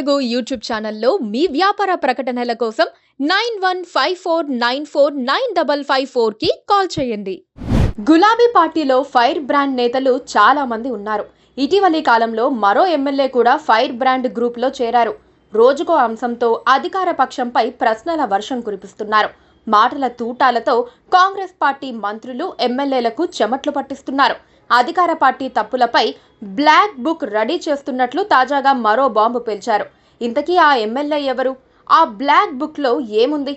Telugu YouTube ఛానల్లో మీ వ్యాపార ప్రకటనల కోసం 9154949554 కి కాల్ చేయండి. గులాబీ పార్టీలో ఫైర్ బ్రాండ్ నేతలు చాలా మంది ఉన్నారు. ఇటీవలి కాలంలో మరో ఎమ్మెల్యే కూడా ఫైర్ బ్రాండ్ గ్రూప్లో చేరారు. రోజుకో అంశంతో అధికార పక్షంపై ప్రశ్నల వర్షం కురిపిస్తున్నారు. మాటల తూటాలతో కాంగ్రెస్ పార్టీ మంత్రులు ఎమ్మెల్యేలకు చెమట్లు పట్టిస్తున్నారు. అధికార పార్టీ తప్పులపై బ్లాక్ బుక్ రెడీ చేస్తున్నట్లు తాజాగా మరో బాంబు పేల్చారు. ఇంతకీ ఆ ఎమ్మెల్యే ఎవరు? ఆ బ్లాక్ బుక్ లో ఏముంది?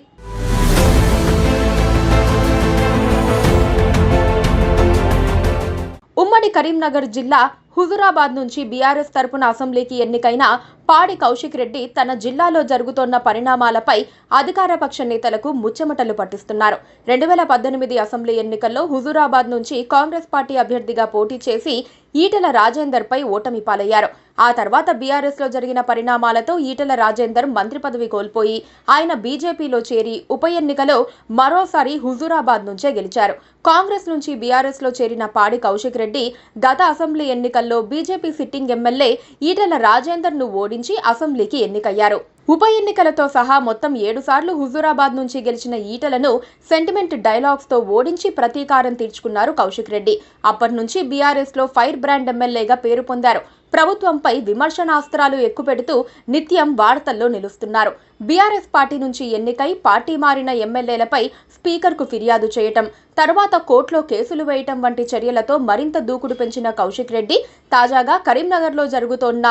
ఉమ్మడి కరీంనగర్ జిల్లా హుజురాబాద్ నుంచి బీఆర్ఎస్ తరపున అసెంబ్లీకి ఎన్నికైన పాడి కౌశిక్ రెడ్డి తన జిల్లాలో జరుగుతోన్న పరిణామాలపై అధికార పక్ష నేతలకు ముచ్చెమటలు పట్టిస్తున్నారు. 2018 అసెంబ్లీ ఎన్నికల్లో హుజురాబాద్ నుంచి కాంగ్రెస్ పార్టీ అభ్యర్థిగా పోటీ చేసి ఈటెల రాజేందర్ పై ఓటమి పాలయ్యారు. ఆ తర్వాత బీఆర్ఎస్ లో జరిగిన పరిణామాలతో ఈటెల రాజేందర్ మంత్రి పదవి కోల్పోయి ఆయన బీజేపీలో చేరి ఉప ఎన్నికలో మరోసారి హుజురాబాద్ నుంచే గెలిచారు. కాంగ్రెస్ నుంచి బీఆర్ఎస్ లో చేరిన పాడి కౌశిక్ రెడ్డి గత అసెంబ్లీ ఎన్నికల్లో BJP sitting MLA Etela Rajender ను ఓడించి అసెంబ్లీకి ఎన్నికయ్యారు. ఉప ఎన్నికలతో సహా మొత్తం 7 సార్లు హుజురాబాద్ నుంచి గెలిచిన ఈటెలను సెంటిమెంట్ డైలాగ్స్ తో ఓడించి ప్రతీకారం తీర్చుకున్నారు కౌశిక్ రెడ్డి. అప్పటి నుంచి బీఆర్ఎస్ లో ఫైర్ బ్రాండ్ ఎమ్మెల్యేగా పేరు పొందారు. ప్రభుత్వంపై విమర్శనాస్త్రాలు ఎక్కుపెడుతూ నిత్యం వార్తల్లో నిలుస్తున్నారు. బీఆర్ఎస్ పార్టీ నుంచి ఎన్నికై పార్టీ మారిన ఎమ్మెల్యేలపై స్పీకర్కు ఫిర్యాదు చేయటం, తర్వాత కోర్టులో కేసులు వేయటం వంటి చర్యలతో మరింత దూకుడు పెంచిన కౌశిక్ రెడ్డి తాజాగా కరీంనగర్లో జరుగుతోన్న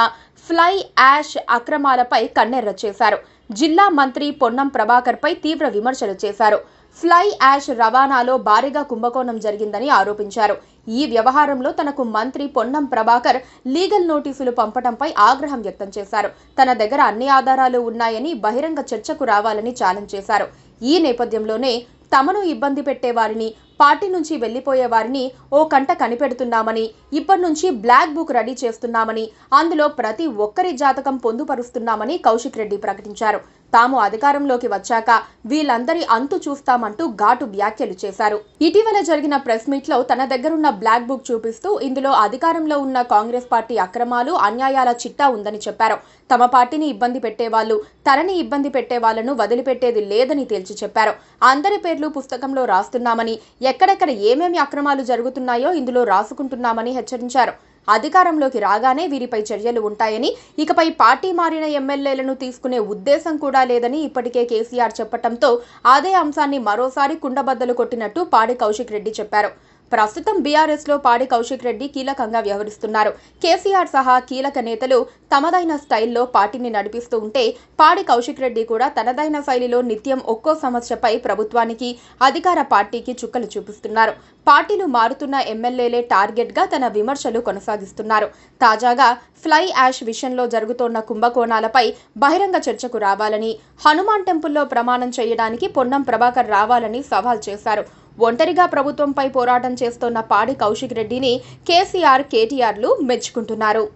ఫ్లై యాష్ అక్రమాలపై కన్నెర్ర చేశారు. జిల్లా మంత్రి పొన్నం ప్రభాకర్ పై తీవ్ర విమర్శలు చేశారు. ఫ్లై యాష్ రవాణాలో భారీగా కుంభకోణం జరిగిందని ఆరోపించారు. ఈ వ్యవహారంలో తనకు మంత్రి పొన్నం ప్రభాకర్ లీగల్ నోటీసులు పంపడంపై ఆగ్రహం వ్యక్తం చేశారు. తన దగ్గర అన్ని ఆధారాలు ఉన్నాయని బహిరంగ చర్చకు రావాలని ఛాలెంజ్ చేశారు. ఈ నేపథ్యంలోనే తమను ఇబ్బంది పెట్టే వారిని, పార్టీ నుంచి వెళ్లిపోయే వారిని ఓ కంట కనిపెడుతున్నామని, ఇప్పటి నుంచి బ్లాక్ బుక్ రెడీ చేస్తున్నామని, అందులో ప్రతి ఒక్కరి జాతకం పొందుపరుస్తున్నామని కౌశిక్ రెడ్డి ప్రకటించారు. తాము అధికారంలోకి వచ్చాక వీళ్ళందరి అంతు చూస్తామంటూ ఘాటు వ్యాఖ్యలు చేశారు. ఇటీవల జరిగిన ప్రెస్ మీట్ లో తన దగ్గరున్న బ్లాక్ బుక్ చూపిస్తూ ఇందులో అధికారంలో ఉన్న కాంగ్రెస్ పార్టీ అక్రమాలు, అన్యాయాల చిట్టా ఉందని చెప్పారు. తమ పార్టీని ఇబ్బంది పెట్టేవాళ్లు, తనని ఇబ్బంది పెట్టే వాళ్లను వదిలిపెట్టేది లేదని తేల్చి చెప్పారు. అందరి పేర్లు పుస్తకంలో రాస్తున్నామని, ఎక్కడెక్కడ ఏమేమి అక్రమాలు జరుగుతున్నాయో ఇందులో రాసుకుంటున్నామని హెచ్చరించారు. అధికారంలోకి రాగానే వీరిపై చర్యలు ఉంటాయని, ఇకపై పార్టీ మారిన ఎమ్మెల్యేలను తీసుకునే ఉద్దేశం కూడా లేదని ఇప్పటికే కేసీఆర్ చెప్పడంతో అదే అంశాన్ని మరోసారి కుండబద్దలు కొట్టినట్టు పాడి కౌశిక్ రెడ్డి చెప్పారు. ప్రస్తుతం బీఆర్ఎస్ లో పాడి కౌశిక్ రెడ్డి కీలకంగా వ్యవహరిస్తున్నారు. కేసీఆర్ సహా కీలక నేతలు తమదైన స్టైల్లో పార్టీని నడిపిస్తూ ఉంటే పాడి కౌశిక్ రెడ్డి కూడా తనదైన శైలిలో నిత్యం ఒక్కో సమస్యపై ప్రభుత్వానికి, అధికార పార్టీకి చుక్కలు చూపిస్తున్నారు. పార్టీలు మారుతున్న ఎమ్మెల్యేలే టార్గెట్ గా తన విమర్శలు కొనసాగిస్తున్నారు. తాజాగా ఫ్లై యాష్ విషయంలో జరుగుతోన్న కుంభకోణాలపై బహిరంగ చర్చకు రావాలని, హనుమాన్ టెంపుల్లో ప్రమాణం చేయడానికి పొన్నం ప్రభాకర్ రావాలని సవాల్ చేశారు. ఒంటరిగా ప్రభుత్వంపై పోరాటం చేస్తోన్న పాడి కౌశిక్ రెడ్డిని KCR, కేటీఆర్లు మెచ్చుకుంటున్నారు.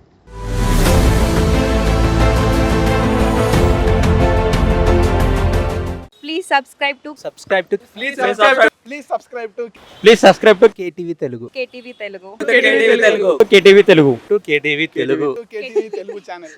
Please subscribe to KTV Telugu. KTV Telugu. KTV Telugu. KTV Telugu channel.